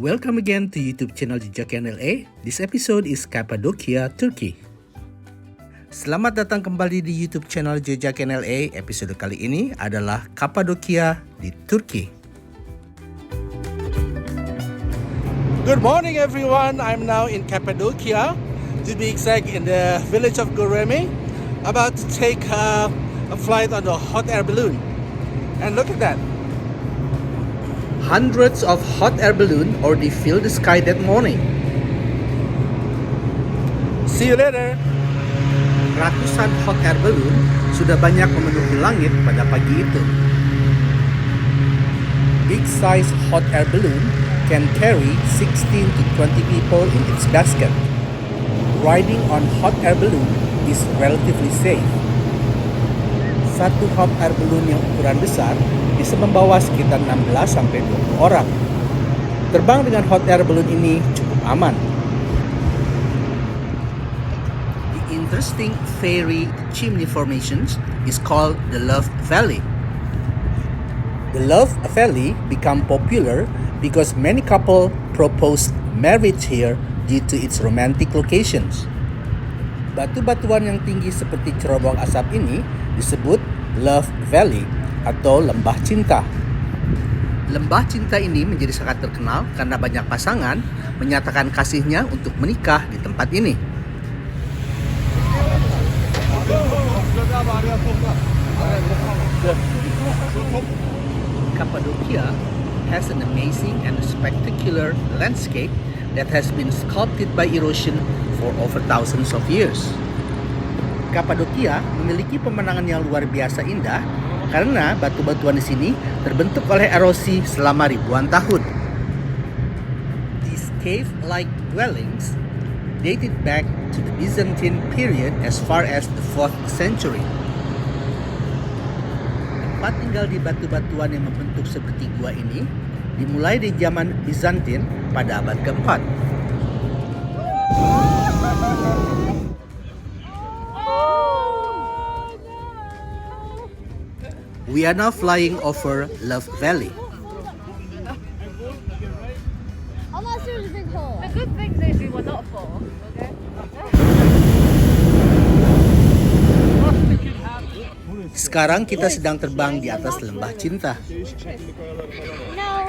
Welcome again to YouTube channel Jejak LA. This episode is Cappadocia, Turkey. Selamat datang kembali di YouTube channel Jejak LA. Episode kali ini adalah Cappadocia di Turki. Good morning everyone. I'm now in Cappadocia, to be exact in the village of Goreme, about to take a flight on the hot air balloon. And look at that. Hundreds of hot air balloons already filled the sky that morning. See you later. Ratusan hot air balloon sudah banyak memenuhi langit pada pagi itu. Big size hot air balloon can carry 16 to 20 people in its basket. Riding on hot air balloon is relatively safe. Satu hot air balloon yang ukuran besar bisa membawa sekitar 16-20 orang. Terbang dengan hot air balloon ini cukup aman. The interesting fairy chimney formations is called the Love Valley. The Love Valley became popular because many couples proposed marriage here due to its romantic locations. Batu-batuan yang tinggi seperti cerobong asap ini disebut Love Valley atau Lembah Cinta. Lembah Cinta ini menjadi sangat terkenal karena banyak pasangan menyatakan kasihnya untuk menikah di tempat ini. Cappadocia has an amazing and spectacular landscape that has been sculpted by erosion for over thousands of years. Cappadocia memiliki pemandangan yang luar biasa indah karena batu-batuan di sini terbentuk oleh erosi selama ribuan tahun. These cave-like dwellings dated back to the Byzantine period as far as the 4th century. Tempat tinggal di batu-batuan yang membentuk seperti gua ini dimulai di zaman Byzantine pada abad keempat. We are now flying over Love Valley. I'm not sure it's a big hole. The good thing is we were not full. Okay. Sekarang kita sedang terbang di atas lembah cinta. No.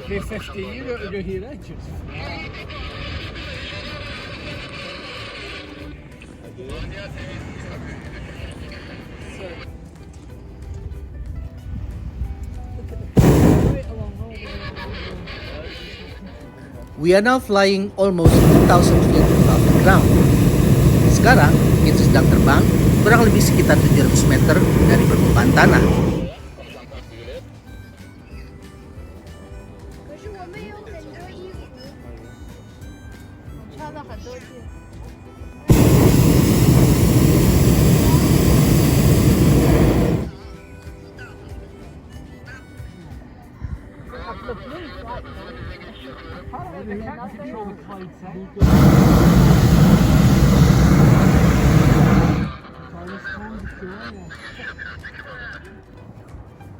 Pay 50 euro to go here, ain't you? We are now flying almost 2,000 feet above the ground. Sekarang kita sedang terbang kurang lebih sekitar 700 meter dari permukaan tanah.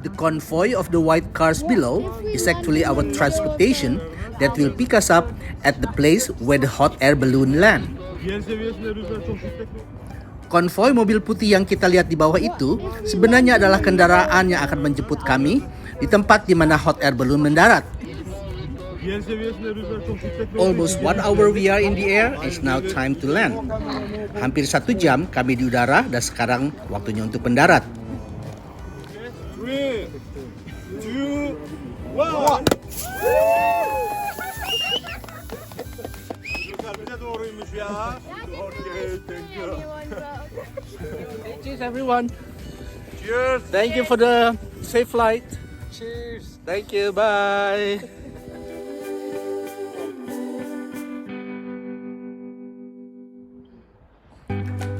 The convoy of the white cars below is actually our transportation that will pick us up at the place where the hot air balloon land. Konvoi mobil putih yang kita lihat di bawah itu sebenarnya adalah kendaraan yang akan menjemput kami di tempat di mana hot air balloon mendarat. Almost 1 hour we are in the air, it's now time to land. Hampir 1 jam kami di udara dan sekarang waktunya untuk mendarat. 3, 2, 1. Cheers everyone. Cheers. Thank you for the safe flight. Cheers. Thank you. Bye.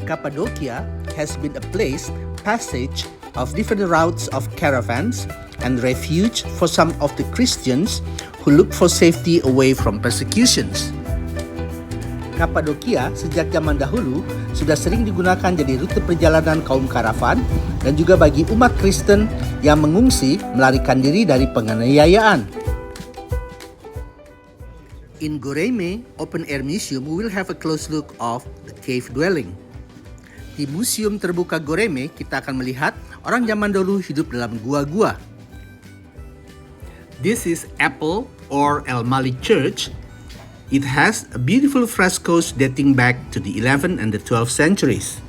Cappadocia has been a place passage of different routes of caravans and refuge for some of the Christians who look for safety away from persecutions. Cappadocia sejak zaman dahulu sudah sering digunakan jadi rute perjalanan kaum karavan dan juga bagi umat Kristen yang mengungsi melarikan diri dari penganiayaan. In Goreme Open Air Museum, we will have a close look of the cave dwelling. Di Museum Terbuka Goreme, kita akan melihat orang zaman dahulu hidup dalam gua-gua. This is Apple or El Mali Church. It has beautiful frescoes dating back to the 11th and the 12th centuries.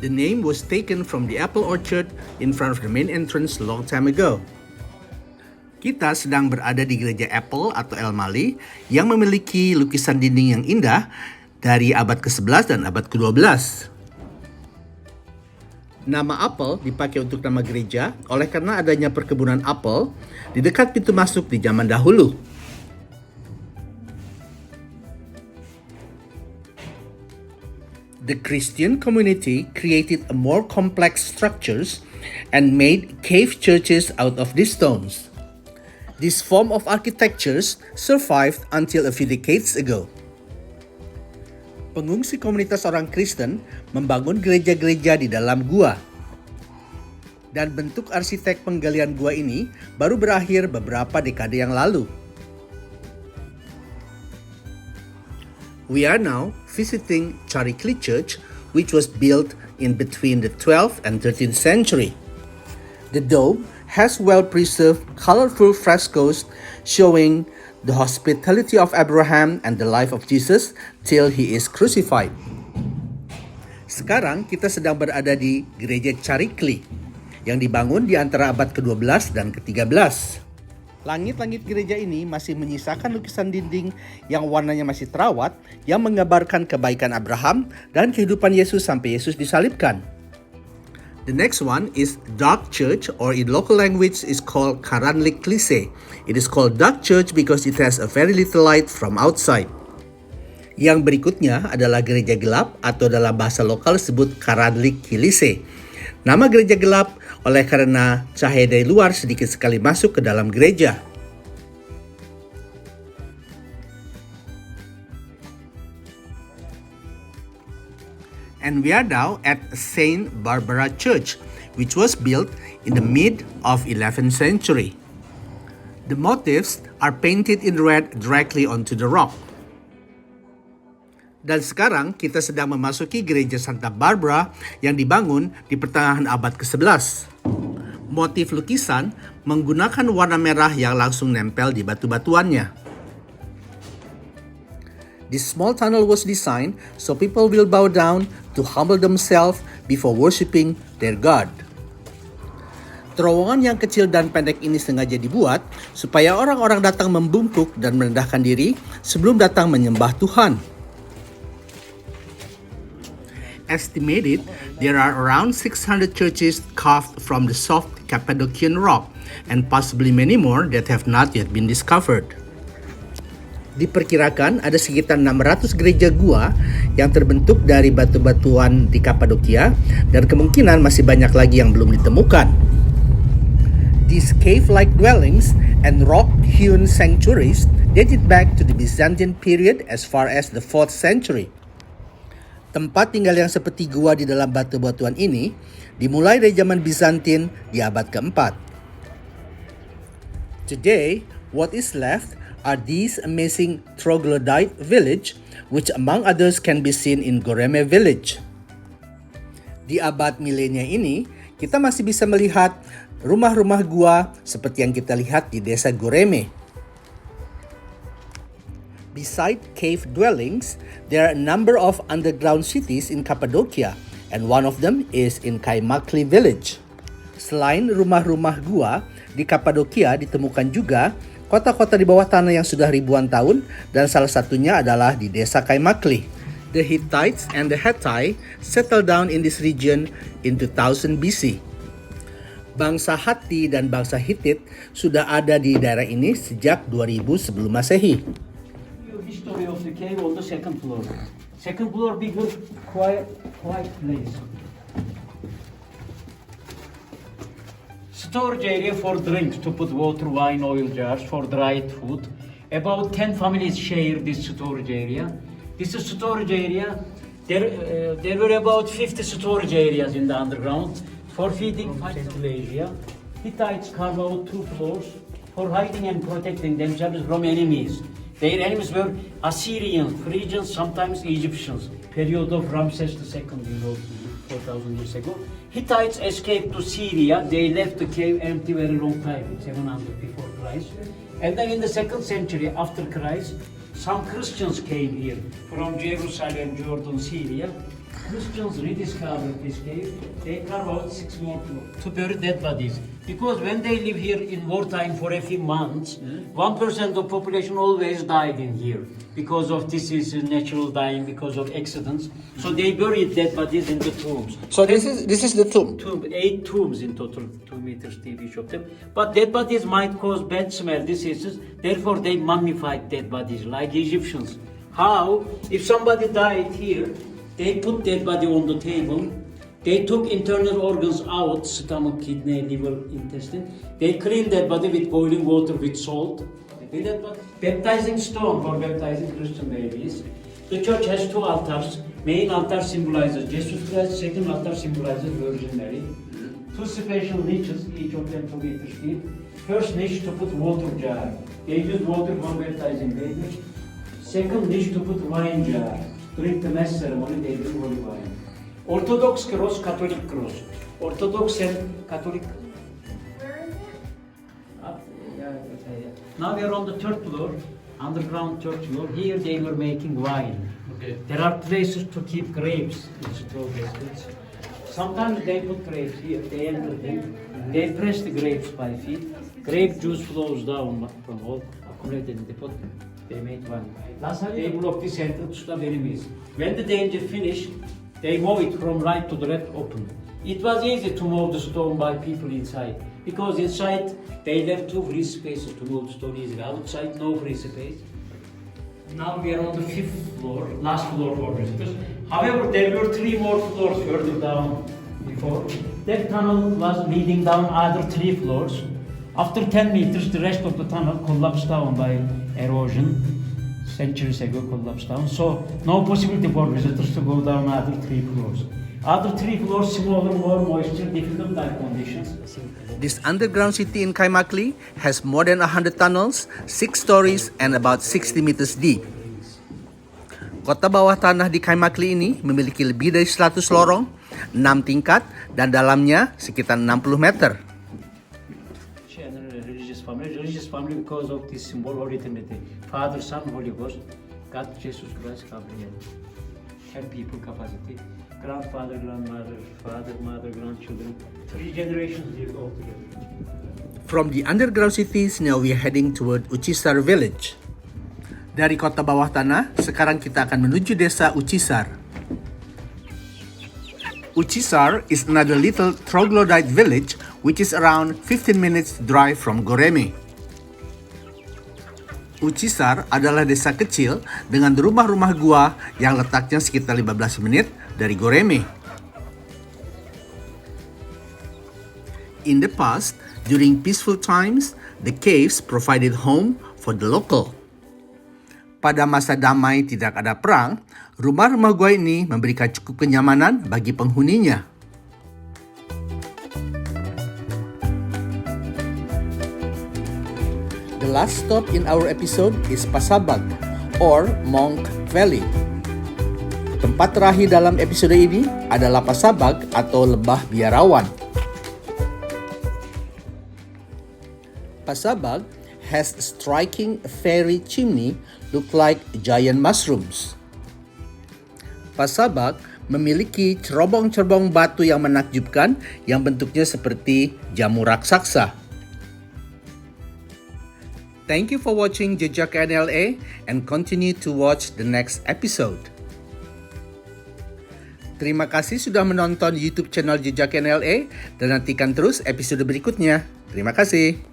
The name was taken from the apple orchard in front of the main entrance a long time ago. Kita sedang berada di Gereja Apple atau El Mali yang memiliki lukisan dinding yang indah dari abad ke-11 dan abad ke-12. Nama apel dipakai untuk nama gereja oleh karena adanya perkebunan apel di dekat pintu masuk di zaman dahulu. The Christian community created a more complex structures and made cave churches out of these stones. This form of architectures survived until a few decades ago. Pengungsi komunitas orang Kristen membangun gereja-gereja di dalam gua. Dan bentuk arsitek penggalian gua ini baru berakhir beberapa dekade yang lalu. We are now visiting Charikli Church, which was built in between the 12th and 13th century. The dome has well-preserved, colorful frescoes showing the hospitality of Abraham and the life of Jesus till he is crucified. Sekarang kita sedang berada di Gereja Charikli yang dibangun di antara abad ke-12 dan ke-13. Langit-langit gereja ini masih menyisakan lukisan dinding yang warnanya masih terawat yang menggambarkan kebaikan Abraham dan kehidupan Yesus sampai Yesus disalibkan. The next one is Dark Church, or in local language is called Karanlik Klise. It is called Dark Church because it has a very little light from outside. Yang berikutnya adalah gereja gelap atau dalam bahasa lokal disebut Karanlik Kilise. Nama gereja gelap oleh karena cahaya dari luar sedikit sekali masuk ke dalam gereja. And we are now at Saint Barbara Church, which was built in the mid of 11th century. The motifs are painted in red directly onto the rock. Dan sekarang kita sedang memasuki Gereja Santa Barbara yang dibangun di pertengahan abad ke-11. Motif lukisan menggunakan warna merah yang langsung nempel di batu-batuannya. This small tunnel was designed so people will bow down to humble themselves before worshiping their God. Terowongan yang kecil dan pendek ini sengaja dibuat supaya orang-orang datang membungkuk dan merendahkan diri sebelum datang menyembah Tuhan. Estimated, there are around 600 churches carved from the soft Cappadocian rock and possibly many more that have not yet been discovered. Diperkirakan ada sekitar 600 gereja gua yang terbentuk dari batu-batuan di Cappadocia dan kemungkinan masih banyak lagi yang belum ditemukan. These cave-like dwellings and rock-hewn sanctuaries dated back to the Byzantine period as far as the 4th century. Tempat tinggal yang seperti gua di dalam batu-batuan ini dimulai dari zaman Byzantine di abad keempat. Today, what is left are these amazing troglodyte village, which among others can be seen in Goreme village. Di abad milenia ini, kita masih bisa melihat rumah-rumah gua seperti yang kita lihat di desa Goreme. Beside cave dwellings, there are a number of underground cities in Cappadocia, and one of them is in Kaymakli village. Selain rumah-rumah gua, di Cappadocia ditemukan juga kota-kota di bawah tanah yang sudah ribuan tahun, dan salah satunya adalah di desa Kaymakli. The Hittites and the Hittite settled down in this region in 2000 BC. Bangsa Hatti dan bangsa Hittit sudah ada di daerah ini sejak 2000 sebelum Masehi. History of the cave on the second floor. Second floor bigger, quiet place. storage area for drinks, to put water, wine, oil jars, for dried food. About 10 families share this storage area. This is storage area. There were about 50 storage areas in the underground for feeding Central Asia. Hittites carved out 2 floors for hiding and protecting themselves from enemies. Their enemies were Assyrians, Phrygians, sometimes Egyptians. Period of Ramses II, 4,000 years ago. Hittites escaped to Syria. They left the cave empty very long time, 700 before Christ. And then in the 2nd century after Christ, some Christians came here from Jerusalem, Jordan, Syria. Christians rediscovered this cave. They carved out 6 more to bury dead bodies. Because when they live here in wartime for a few months, 1% of population always died in here. Because of diseases, natural dying, because of accidents. So they buried dead bodies in the tombs. So this is the tomb. 8 tombs in total, 2 meters deep each of them. But dead bodies might cause bad smell, diseases. Therefore they mummified dead bodies like Egyptians. How? If somebody died here, they put dead body on the table. They took internal organs out, stomach, kidney, liver, intestine. They cleaned that body with boiling water with salt. Baptizing stone for baptizing Christian babies. The church has 2 altars. Main altar symbolizes Jesus Christ. Second altar symbolizes Virgin Mary. 2 special niches, each of them 2 meters deep. First niche to put water jar. They use water for baptizing babies. Second niche to put wine jar. During the mass ceremony, they drink holy wine. Orthodox cross, Catholic cross. Orthodox and Catholic. Where is it? Now we are on the 3rd floor, underground church floor. Here they were making wine. Okay. There are places to keep grapes in straw baskets. Sometimes they put grapes here, they enter them. They press the grapes by feet. Grape juice flows down from all accumulated in the pot. They made wine. They block this entrance to the enemies. When the danger finished, they move it from right to the left open. It was easy to move the stone by people inside, because inside they left 2 free spaces to move the stone easily. Outside, no free space. Now we are on the 5th floor, last floor for visitors. However, there were 3 more floors further down before. That tunnel was leading down other 3 floors. After 10 meters, the rest of the tunnel collapsed down by erosion. Centuries ago collapsed down. So no possibility for visitors to go down other 3 floors. Other 3 floors, smaller, more moisture, difficult type conditions. This underground city in Kaymakli has more than 100 tunnels, 6 stories, and about 60 meters deep. Kota bawah tanah di Kaymakli ini memiliki lebih dari 100 lorong, 6 tingkat, dan dalamnya sekitar 60 meter. Religious family because of this symbol Holy Trinity. Father, Son, Holy Ghost, God, Jesus Christ, Gabriel. 10 people capacity. Grandfather, grandmother, father, mother, grandchildren. 3 generations live all together. From the underground cities, now we are heading toward Uchisar village. Dari kota bawah tanah, sekarang kita akan menuju desa Uchisar. Uchisar is another little troglodyte village which is around 15 minutes drive from Goreme. Uchisar adalah desa kecil dengan rumah-rumah gua yang letaknya sekitar 15 menit dari Goreme. In the past, during peaceful times, the caves provided home for the local. Pada masa damai tidak ada perang, rumah-rumah gua ini memberikan cukup kenyamanan bagi penghuninya. The last stop in our episode is Pasabag or Monk Valley. Tempat terakhir dalam episode ini adalah Pasabag atau lembah biarawan. Pasabag has a striking fairy chimney look like giant mushrooms. Pasabag memiliki cerobong-cerobong batu yang menakjubkan yang bentuknya seperti jamu raksasa. Thank you for watching Jejak NLA and continue to watch the next episode. Terima kasih sudah menonton YouTube channel Jejak NLA dan nantikan terus episode berikutnya. Terima kasih.